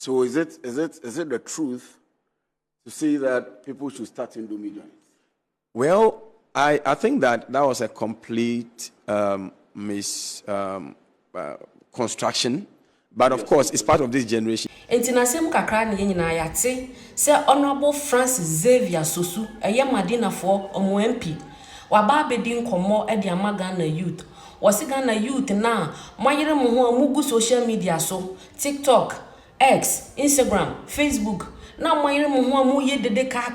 So is it the truth to say that people should start indomie joints? Well, I think that was a complete construction, but of course it's part of this generation. Entinasem kakra ne nyina yate se Honorable Francis Xavier Sosu eye Madina for omo MP waba abedi nkomo e de amaga na youth wose Ghana youth na moyere mo ho amugu social media so TikTok, X, Instagram, Facebook na moyere mo ho amu ye dede ka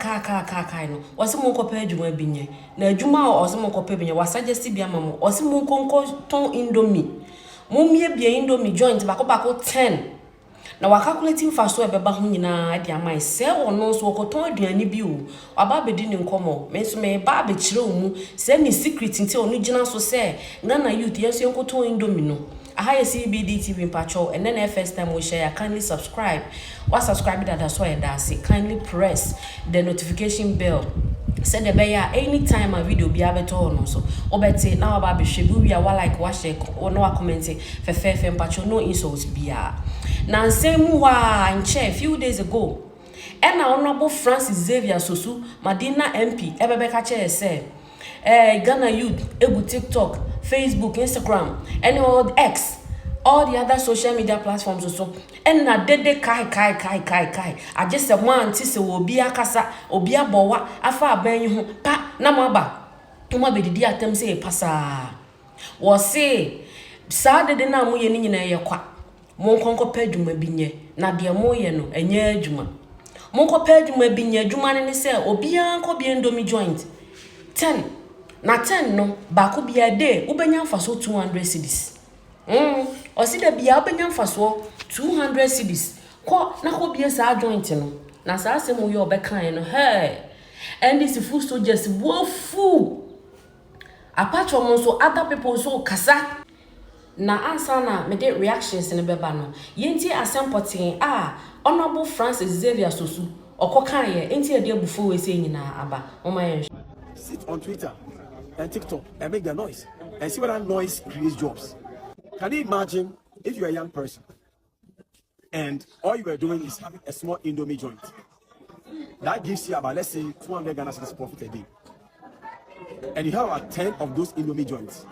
no wose mo nkopa adwuma binye na adwuma o wose mo nkopa binye wasagesti bia mamo wose mo nkonko ton indomie mumye bia indomie joint bako 10 na calculating faso ebeba ho nyina de amai se wono so okoton aduane bi o aba bedi ni nkomo me so me ba be kire omu se ni secret nti onu gina so se Ghana youth yeso enkoton indomie no aha CBD TV mpacho and then first time we share kindly subscribe that so kindly press the notification bell send the bear anytime a video be abeto no so obete na aba be hwebu wi a wa like wa share no wa comment fe mpacho no insults bia na nsemu wa nche few days ago and Honorable Francis Xavier Sosu Madina MP ebebeka che say Ghana youth egu TikTok, Facebook, Instagram, and all X, all the other social media platforms also. And na dede kai. I just a man tise obi akasa, obi abowa, afa aben hu pa na maba. Uma be didi atem say pasa. Wo say sa dede na mo ye ni nyina ye kwa. Mo nkonko padwuma binye na de mo ye no enye adwuma. Mo nko padwuma binye adwuma ne se obi anko bi endomi joint 10 na 10 no bako bia day ubenya mfaso 200 cedis. Osi da bia ubenya mfaso 200 cedis. Ko na ko bia sa joint no. Na sa asem yo obekan no. Hey. And this food so just wofu. Apart from so other people so kasa. Na answer na me de reactions ne beba no. Yenti asempotin Honorable Francis Xavier Sosu okokan ye enti e de abufu we se nyina aba. Mama yen. Sit on Twitter and TikTok and make the noise and see whether noise creates jobs. Can you imagine if you're a young person and all you were doing is having a small indomie joint? That gives you about, let's say, 200 Ghana cedis profit a day. And you have about 10 of those indomie joints.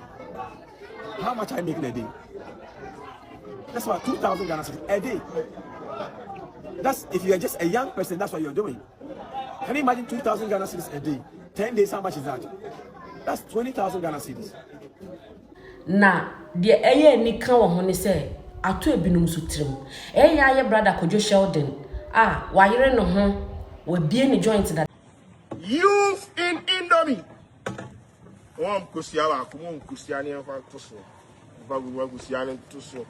How much are you making a day? That's about 2,000 Ghana cedis a day. That's if you're just a young person, that's what you're doing. Can you imagine 2,000 Ghana cedis a day? 10 days, how much is that? That's 20,000 Ghana cedis. Na the eye ni kan wo hone say ato ebinum sutrim. Eya ye brother Kojo Sheldon. Wayere no ho we bie ni joint that youth in indomie. Wam kusiala kumu kusiani enfa toso. Ba gwa kusiani toso.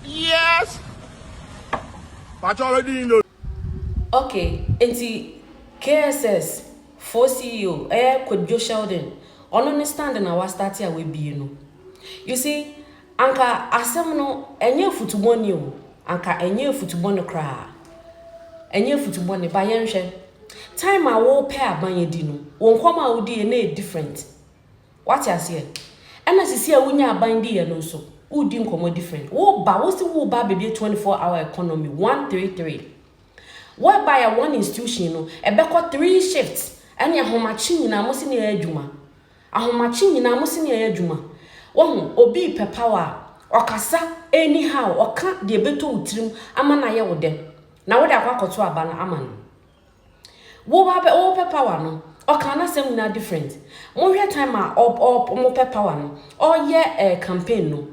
Yes. But already know. Okay, enti KSS for CEO Kojo Sheldon on understand na wa start here we be no. You see, anka asem no enye football ni o. Anka enye football no kra. Enye football ni ba yenhwe. Time a wo pair aban di no. Won kwama wo di na different. What you say? Ena sisi a wonya aban di no so. Wo di nkomo different. Wo si wo ba baby 24-hour economy 133. Whereby a one institution no ebeko 3 shifts ene ahomachi nyina mo se ne adwuma ahomachi nyina mo se ne adwuma wo obi pe power okasa anyhow oka de beto utrim ama na ye wo de na wo de akwakoto aba na ama no wo ba wo pe power no oka na sem na different mo hwe time a mo pe power no o ye campaign no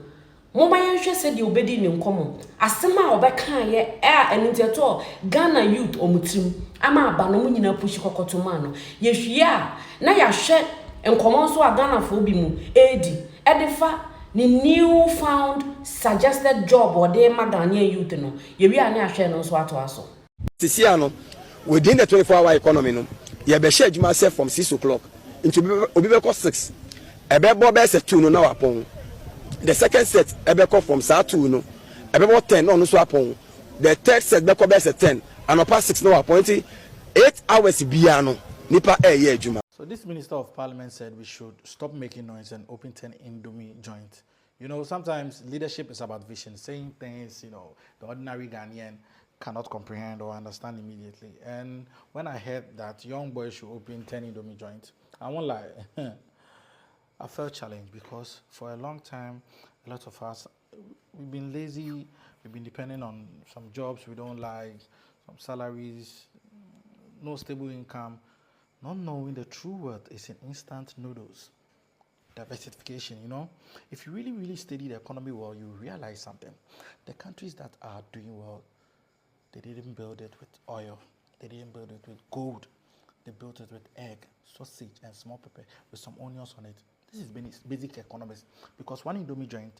Mama yenhwe se de obedi ni nkomo asema obeka ye eniteto Ghana youth omutrim ama aba no nyina pushi kokoto ma no yehwia na yahwe nkomo so Ghana fo bi mu edi edefa ni new found suggested job or de Madina youth no yewia na ahwe no so ato aso Tisia no within the 24-hour economy no ye be share adwuma say from 6 o'clock into obi be 6 ebebo be se 2 no na wapon. The second set ebeko from Satu no ebebo 10 no so upon. The third set beko be 10 and up 6 no appointing 8 hours bia no nipa ye adwuma. So this Minister of Parliament said we should stop making noise and open 10 indomie joint. You know, sometimes leadership is about vision, saying things, you know, the ordinary Ghanaian cannot comprehend or understand immediately. And when I heard that young boys should open 10 indomie joints, I won't lie, I felt challenged because for a long time, a lot of us, we've been lazy, we've been depending on some jobs we don't like, some salaries, no stable income, not knowing the true worth is in instant noodles. Diversification, you know. If you really, really study the economy well, you realize something. The countries that are doing well, they didn't build it with oil. They didn't build it with gold. They built it with egg, sausage, and small pepper with some onions on it. This is basic economics because one indomie joint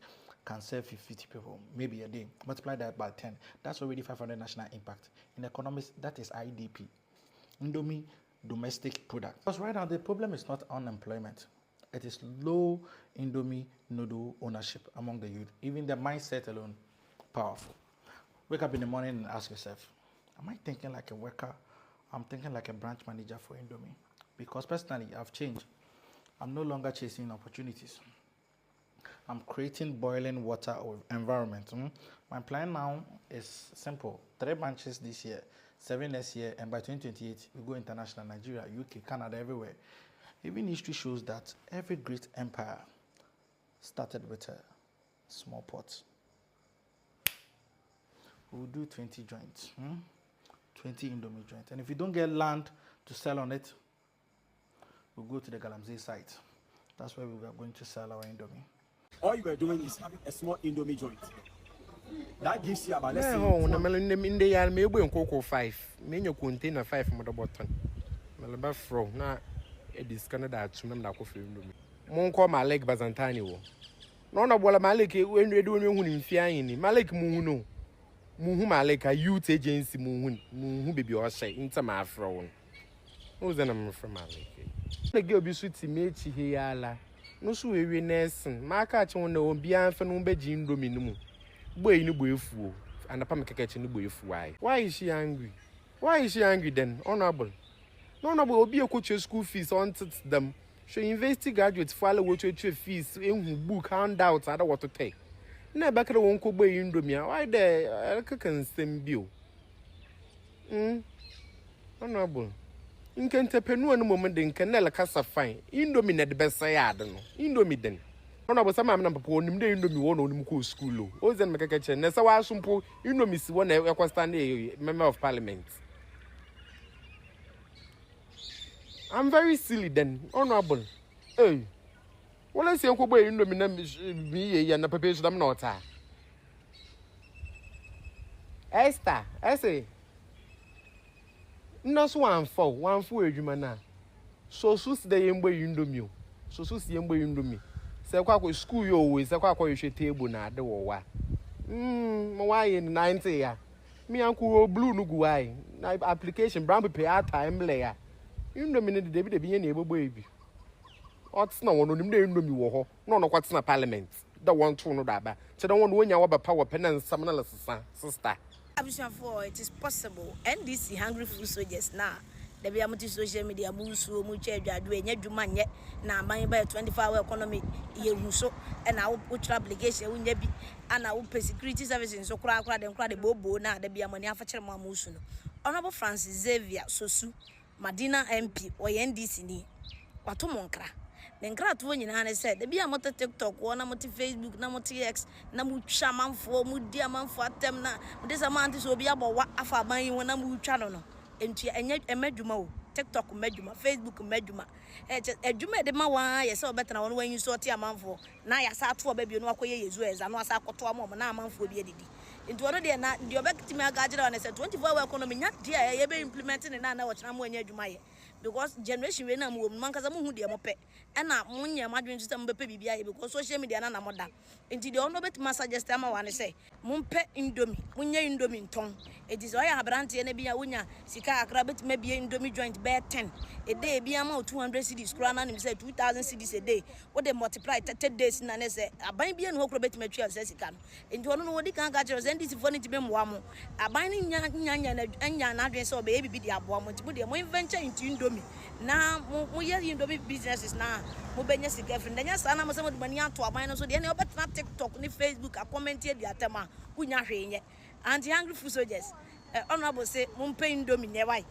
can serve 50 people, maybe a day. Multiply that by 10. That's already 500 national impact. In economics, that is IDP. Indomie domestic product. Because right now, the problem is not unemployment. It is low indomie noodle ownership among the youth. Even the mindset alone, powerful. Wake up in the morning and ask yourself, am I thinking like a worker? I'm thinking like a branch manager for Indomie. Because personally, I've changed. I'm no longer chasing opportunities. I'm creating boiling water environment. My plan now is simple. 3 branches this year, 7 next year, and by 2028, we go international, Nigeria, UK, Canada, everywhere. Even history shows that every great empire started with a small pot. We'll do 20 joints, 20 indomie joints. And if you don't get land to sell on it, we'll go to the Galamsey site. That's where we are going to sell our indomie. All you are doing is having a small indomie joint. That gives you about, let's say, in the year, maybe in cocoa 5, menu container 5 mother button. Malaba fro, na a disconnect that to them like coffee. Monko my leg Bazantani. None of what Malik when you're doing in Fiani, Malik Muno. Muhu Malik, a youth agency, Muhu baby or say, into my fro. Who's the number from Malik? The girl be sweet to me, Chihiala. No, so we Nelson. My catch on the Bian for no bedin dominum. Boy, no boy fool, and a pumpkin catching the boy. Why is she angry? Why is she angry then? Honorable. Honorable will be a coach school fees on them. She investigate graduates follow what your fees in who book handouts I don't want to take. Never can won't go by Indomia. Why there? I can same bill. Honorable. In Kentepenu and moment in Canella Casa fine. Indomie net the best I don't know. Indomie then. Honorable some number for him, they Indomie one on the school. Oh, then make a catch and that's why I suppose Indomie one I stand a member of parliament. I'm very silly then, honorable. Hey, what I say, Uncle Boy, me and the papers them not. Esther, I say, no one for you, man. So sus the young boy Indomie, so sus the young boy Indomie. Say, quack school you always, a quack you should table na the war. Why in 90 ya? Me uncle blue no guy. Application brown pay our time layer. Indomie the David be any baby. What's no one on him, they Indomie war, no, what's in a parliament. The one to know that, so don't want when you have a power pen and some analysis, sister. For it is possible, and this is hungry food soldiers now. The Biamuti social media moves so much doing yet man yet now buying by a 24-hour economy year so and I will put obligation when you be and I will pay security services so crowd and crowd the bobo now the Biamania for Mamusuno. Honorable Francis Xavier Sosu, Madina MP or NDC Watomonkra. Then crowd when you said the Biamota TikTok, one amount Facebook, Namoti X, Namu Shaman for Mudiaman for them now. This amount is will be about what Afa buying when I'm channel. And yet a meduma, TikTok meduma, Facebook meduma. A Juma de Mawa, yes, so better when you saw a man for. Now I sat for baby, no way is as I know I saw to a moment, now man for the into another day, not the back to my gadget and I said 24-hour economy, not dear, I ever implemented and I know what I'm when you do my. Because generation when I'm woman, because I'm who dear mope, and now Munya Madrid system baby because social media and I'm done. Into the honor bet massages time I want to say, Mumpe indomie, Munya indomie tongue. It is why I have ranty and be a winner, Sika rabbit maybe indomie joint bear 10. A day be amount 200 cities, crown and say 2,000 cities a day. What they multiply 30 days in an essay. A binding and hope rabbit material says it can. Into one of the can't catch us and this is funny to be one. A binding yan and yan address or baby be the abwam to put them venture into indomie. indomie na mo ye indomie businesses na mo benya sika free ndenya sa na mo se mo de mani ato aban no so de na obetna TikTok ni Facebook a comment e di atema kunya hwenye anti-hungry food soldiers honorable say mo pay indomie ne why.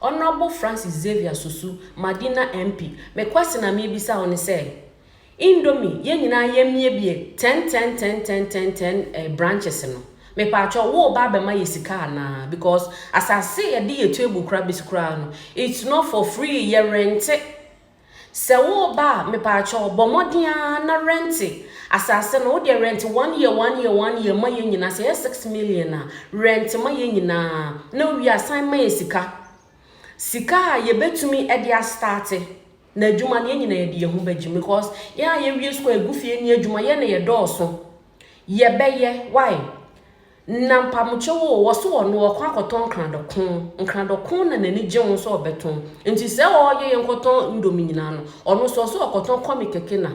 Honorable Francis Xavier Susu, Madina MP, me question na me bisa on say indomie ye nyina ye mie bie 10 branches no me pa cho wo ba be ma yesika na because as I say ye dey table crab is no it's not for free ye rent se wo ba me pa cho bomodia na rent as I say no dey rent 1 year ma ye nyina say 6 million na rent ma ye nyina na we assign ma yesika sika ye betumi e dia start na adwuma ne nyina ye de ho bagyi because ya ye wie school agufie ni adwuma ye na ye dooso ye beye why na mpamuche wo so no okwa koton nkradokon na nani gye won so obeton nti se wo ye nkoton ndomi nyina no ono so okoton komi keke na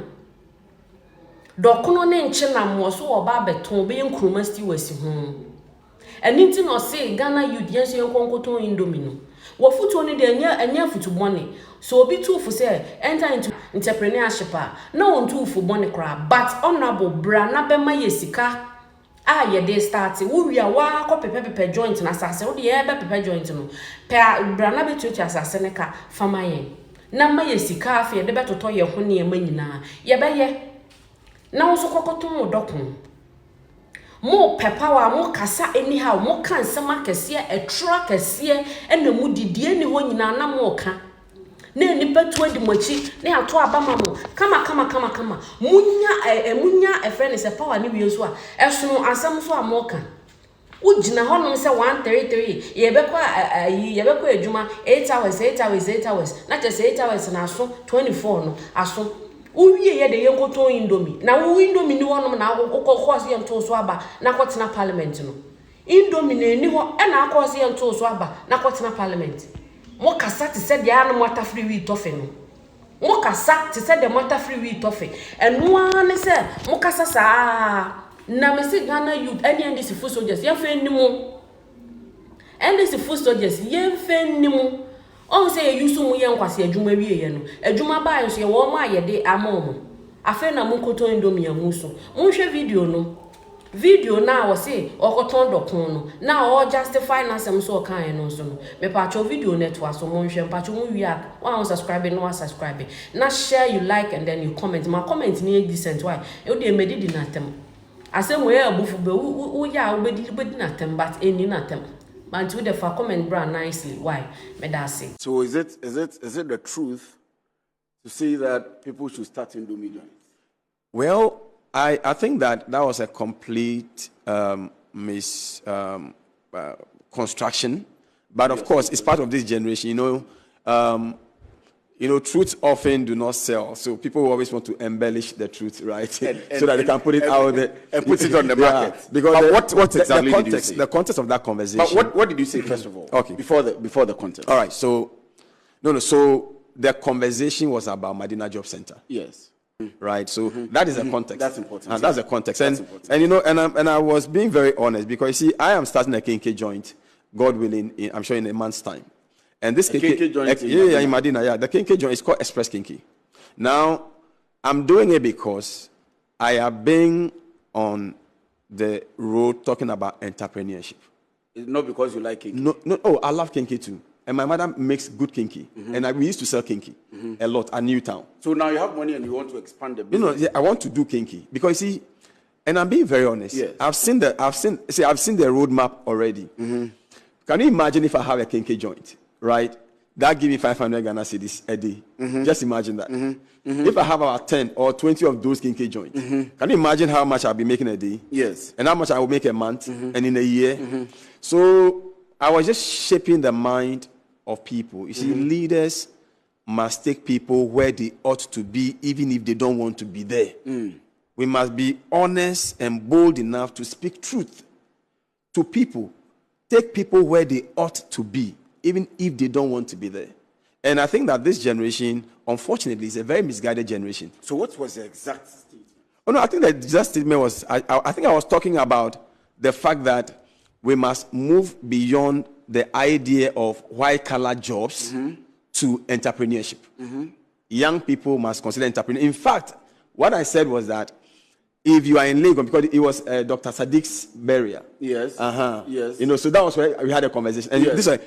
dokono ne nche na mo so oba beton be nkruma sti wasi ho eni nti no se Ghana youth yenso nkonkoton ndomi no wo futu ni de enya futu money so obi tufu say enter into entrepreneurship na on tufu money kra but honorable bra na be ma yesika ye dey start wo wi a wa ko pepe joint na asase wo de ye be pepe joint no pe bra na be tutu asase ne ka fama yen na ma yesika afi de be toto ye ho ne ye manyina ye be ye na wo so kokoton wo dokon mo pepawa mo kasa anyhow mo kan sama kese etra kese ena mu didie ni ho nyina na mo ka na nipa tu adi mochi na ato abama mo kama munya a friend se power ni wie so a esono asem so a mo ka ugina honom se 133 ye bekọ adwuma 8 hours na just 8 hours na aso 24 no aso uwie ye de yenkoton indomie na wo indomie ni wonom na akọkọ se yento so aba na kọtena parliament no indomie na ni ho e na akọkọ se yento so aba na kọtena parliament mo kasa ti se de anu mota free we tofe no mo kasa ti se de mota free we tofe enu an se mo kasa sa na me se Ghana youth any ndc food soldiers ye fe nimu ndc food soldiers ye fe nimu on say ye yusu mu ye nkwase adwuma wie ye no adwuma ba ye so ye wo ma ye de amomo afa na mo koto indomie amuso mo hwe video na wo say okoton dokon no na o justify na sem so kan no so no me pa cho video network so mo hwe pa cho mo wi a wa subscribe no subscribe na share you like and then you comment ma comment ni decent why e dey medidi na tem asem we abufu be wo ya wo bedi na tem but eni na tem but with the for comment bra nicely why me da say. So is it the truth to say that people should start indomie joints? Well, I think that was a complete construction, but of course it's part of this generation. Truth often do not sell, so people always want to embellish the truth, right? So that they can put it out there and put it on the market. Because what exactly did you say? The context of that conversation. But what did you say first of all? Okay. Before the context. All right. So So the conversation was about Madina Job Center. Yes. Right, so that is the context. That's important. That's the context, and I was being very honest because you see, I am starting a kenkey joint, God willing, I'm sure in a month's time. And this kenkey joint, in Madina, the kenkey joint is called Express Kenkey. Now, I'm doing it because I have been on the road talking about entrepreneurship. It's not because you like kenkey. No. Oh, I love kenkey too. And my mother makes good kenkey. And we used to sell kenkey a lot at Newtown. So now you have money and you want to expand the business. I want to do kenkey because see, and I'm being very honest. Yes. I've seen the roadmap already. Can you imagine if I have a kenkey joint, right? That give me 500 Ghana cedis a day. Just imagine that. If I have about 10 or 20 of those kenkey joints, can you imagine how much I'll be making a day? Yes. And how much I will make a month and in a year? So I was just shaping the mind of people. You see, leaders must take people where they ought to be, even if they don't want to be there. We must be honest and bold enough to speak truth to people. Take people where they ought to be, even if they don't want to be there. And I think that this generation, unfortunately, is a very misguided generation. So what was the exact statement? Oh, no, I think the exact statement was, I think I was talking about the fact that we must move beyond the idea of white-collar jobs to entrepreneurship. Young people must consider entrepreneurship. In fact, what I said was that if you are in Lagos, because it was Dr. Sadiq's burial. Yes. Yes. You know, so that was where we had a conversation. And these are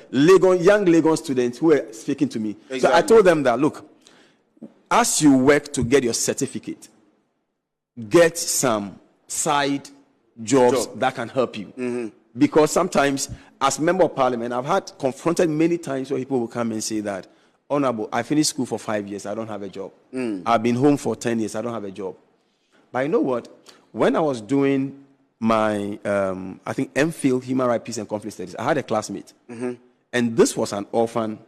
young Lagos students who were speaking to me. Exactly. So I told them that, look, as you work to get your certificate, get some side jobs that can help you. Because sometimes, as member of parliament, I've had confronted many times where people will come and say that, Honorable, I finished school for 5 years, I don't have a job. I've been home for 10 years, I don't have a job. But you know what? When I was doing my, I think, MPhil, Human Rights, Peace and Conflict Studies, I had a classmate. And this was an orphan